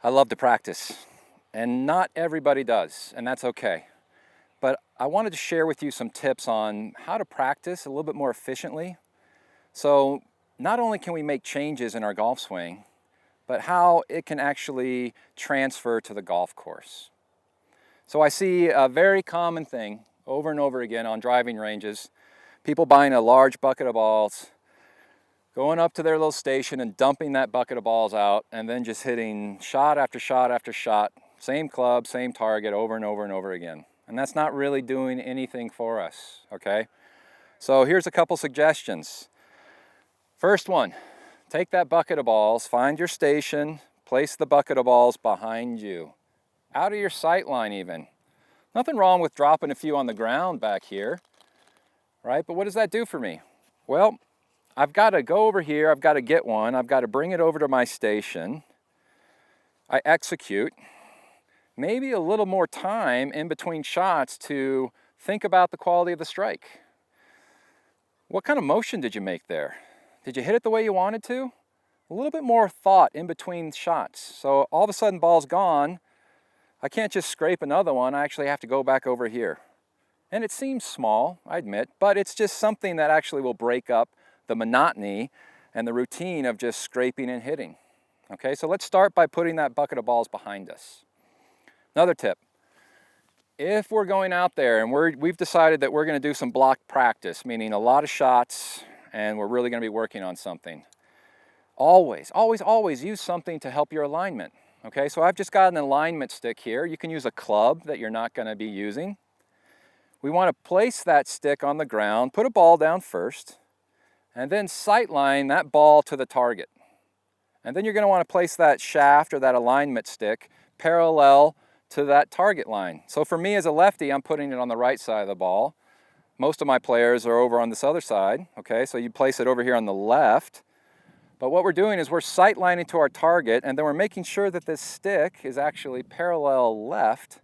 I love to practice, and not everybody does, and that's okay. But I wanted to share with you some tips on how to practice a little bit more efficiently. So not only can we make changes in our golf swing, but how it can actually transfer to the golf course. So I see a very common thing over and over again on driving ranges, people buying a large bucket of balls, going up to their little station and dumping that bucket of balls out, and then just hitting shot after shot after shot, same club, same target over and over and over again. And that's not really doing anything for us, okay? So here's a couple suggestions. First one, take that bucket of balls, find your station, place the bucket of balls behind you, out of your sight line even. Nothing wrong with dropping a few on the ground back here, right? But what does that do for me? Well, I've got to go over here, I've got to get one, I've got to bring it over to my station. I execute. Maybe a little more time in between shots to think about the quality of the strike. What kind of motion did you make there? Did you hit it the way you wanted to? A little bit more thought in between shots. So all of a sudden ball's gone. I can't just scrape another one. I actually have to go back over here. And it seems small, I admit, but it's just something that actually will break up the monotony and the routine of just scraping and hitting. Okay, so let's start by putting that bucket of balls behind us. Another tip, if we're going out there and we've decided that we're going to do some block practice, meaning a lot of shots, and we're really going to be working on something, always use something to help your alignment. Okay, so I've just got an alignment stick here. You can use a club that you're not going to be using. We want to place that stick on the ground, put a ball down first, and then sight line that ball to the target. And then you're going to want to place that shaft or that alignment stick parallel to that target line. So for me as a lefty, I'm putting it on the right side of the ball. Most of my players are over on this other side, okay? So you place it over here on the left. But what we're doing is we're sight lining to our target, and then we're making sure that this stick is actually parallel left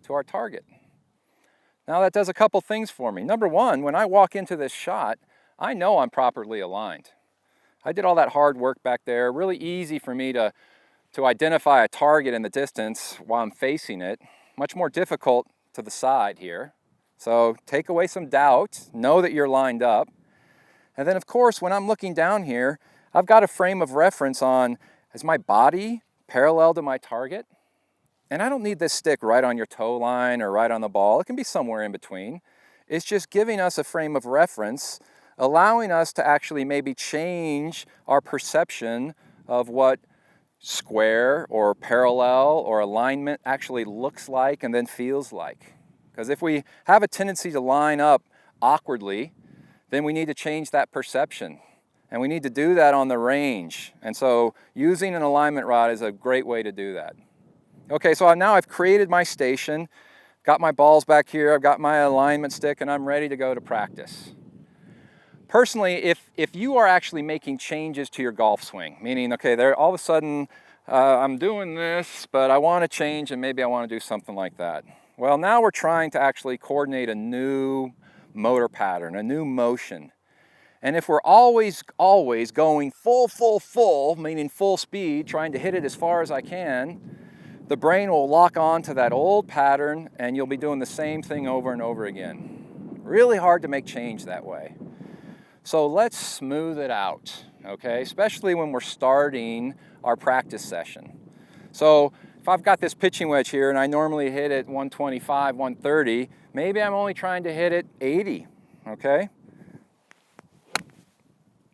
to our target. Now that does a couple things for me. Number one, when I walk into this shot, I know I'm properly aligned. I did all that hard work back there. Really easy for me to identify a target in the distance while I'm facing it. Much more difficult to the side here. So take away some doubt, know that you're lined up. And then of course, when I'm looking down here, I've got a frame of reference on, is my body parallel to my target? And I don't need this stick right on your toe line or right on the ball. It can be somewhere in between. It's just giving us a frame of reference, allowing us to actually maybe change our perception of what square or parallel or alignment actually looks like and then feels like. Because if we have a tendency to line up awkwardly, then we need to change that perception. And we need to do that on the range. And so using an alignment rod is a great way to do that. Okay, so now I've created my station, got my balls back here, I've got my alignment stick, and I'm ready to go to practice. Personally, if you are actually making changes to your golf swing, meaning, okay, there all of a sudden I'm doing this, but I want to change and maybe I want to do something like that. Well, now we're trying to actually coordinate a new motor pattern, a new motion. And if we're always going full, meaning full speed, trying to hit it as far as I can, the brain will lock on to that old pattern and you'll be doing the same thing over and over again. Really hard to make change that way. So let's smooth it out, okay? Especially when we're starting our practice session. So if I've got this pitching wedge here and I normally hit it 125, 130, maybe I'm only trying to hit it 80, okay?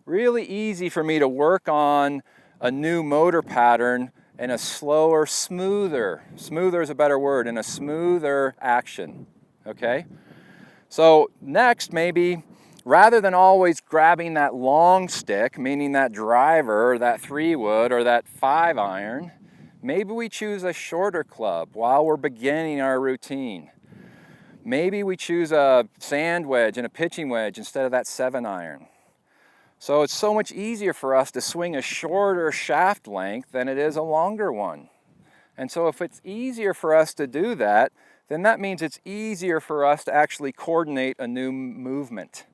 Really easy for me to work on a new motor pattern in a slower, smoother is a better word, in a smoother action, okay? So next, maybe, rather than always grabbing that long stick, meaning that driver, or that 3-wood, or that 5-iron, maybe we choose a shorter club while we're beginning our routine. Maybe we choose a sand wedge and a pitching wedge instead of that 7-iron. So it's so much easier for us to swing a shorter shaft length than it is a longer one. And so if it's easier for us to do that, then that means it's easier for us to actually coordinate a new movement.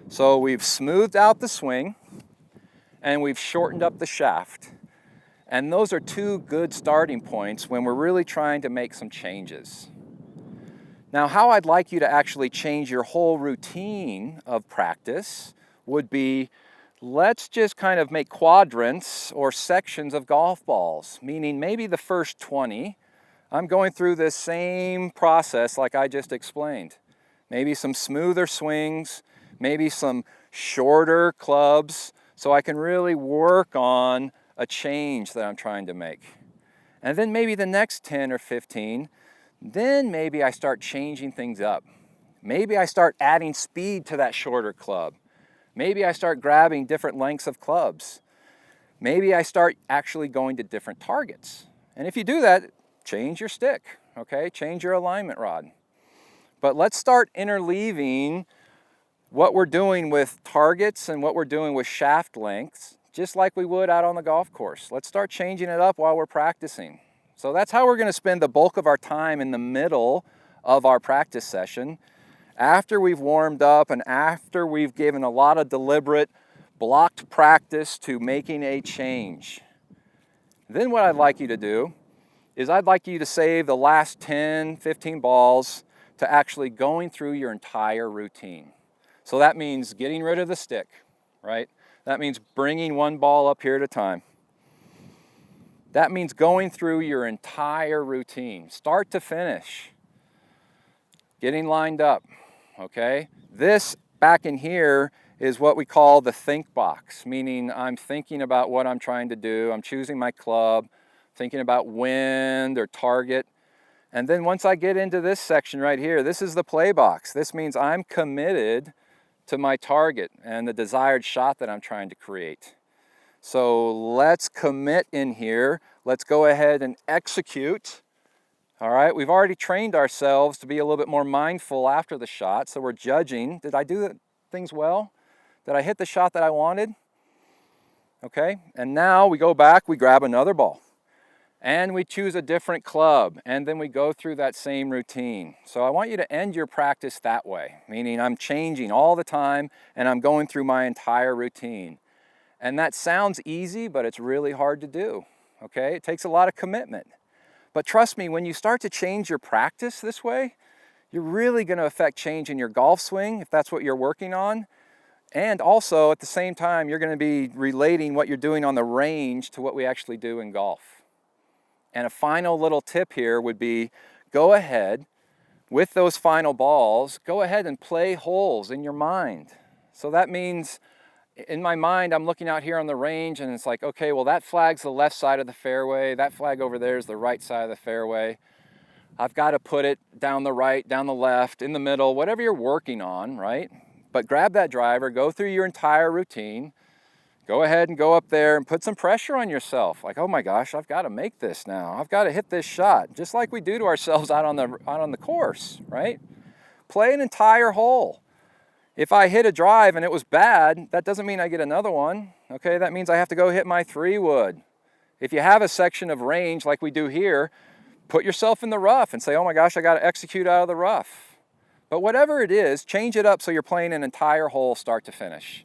So we've smoothed out the swing and we've shortened up the shaft. And those are two good starting points when we're really trying to make some changes. Now, how I'd like you to actually change your whole routine of practice would be, let's just kind of make quadrants or sections of golf balls, meaning maybe the first 20, I'm going through this same process like I just explained. Maybe some smoother swings, maybe some shorter clubs, so I can really work on a change that I'm trying to make. And then maybe the next 10 or 15, then maybe I start changing things up. Maybe I start adding speed to that shorter club. Maybe I start grabbing different lengths of clubs. Maybe I start actually going to different targets. And if you do that, change your stick, okay? Change your alignment rod. But let's start interleaving what we're doing with targets and what we're doing with shaft lengths, just like we would out on the golf course. Let's start changing it up while we're practicing. So that's how we're going to spend the bulk of our time in the middle of our practice session, after we've warmed up and after we've given a lot of deliberate, blocked practice to making a change. Then what I'd like you to do is I'd like you to save the last 10, 15 balls to actually going through your entire routine. So that means getting rid of the stick, right? That means bringing one ball up here at a time. That means going through your entire routine, start to finish, getting lined up, okay? This back in here is what we call the think box, meaning I'm thinking about what I'm trying to do. I'm choosing my club, thinking about wind or target. And then once I get into this section right here, this is the play box. This means I'm committed to my target and the desired shot that I'm trying to create. So let's commit in here. Let's go ahead and execute. All right, we've already trained ourselves to be a little bit more mindful after the shot. So we're judging, did I do things well? Did I hit the shot that I wanted? Okay, and now we go back, we grab another ball. And we choose a different club, and then we go through that same routine. So I want you to end your practice that way, meaning I'm changing all the time and I'm going through my entire routine. And that sounds easy, but it's really hard to do, okay? It takes a lot of commitment. But trust me, when you start to change your practice this way, you're really going to affect change in your golf swing, if that's what you're working on. And also, at the same time, you're going to be relating what you're doing on the range to what we actually do in golf. And a final little tip here would be, go ahead with those final balls, go ahead and play holes in your mind. So that means in my mind, I'm looking out here on the range and it's like, okay, well that flag's the left side of the fairway, that flag over there is the right side of the fairway. I've got to put it down the right, down the left, in the middle, whatever you're working on, right? But grab that driver, go through your entire routine, go ahead and go up there and put some pressure on yourself. Like, oh my gosh, I've got to make this now. I've got to hit this shot, just like we do to ourselves out on the course, right? Play an entire hole. If I hit a drive and it was bad, that doesn't mean I get another one, okay? That means I have to go hit my 3-wood. If you have a section of range like we do here, put yourself in the rough and say, oh my gosh, I got to execute out of the rough. But whatever it is, change it up so you're playing an entire hole start to finish.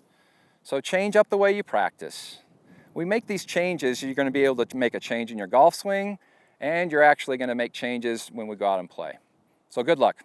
So change up the way you practice. We make these changes, you're going to be able to make a change in your golf swing, and you're actually going to make changes when we go out and play. So good luck.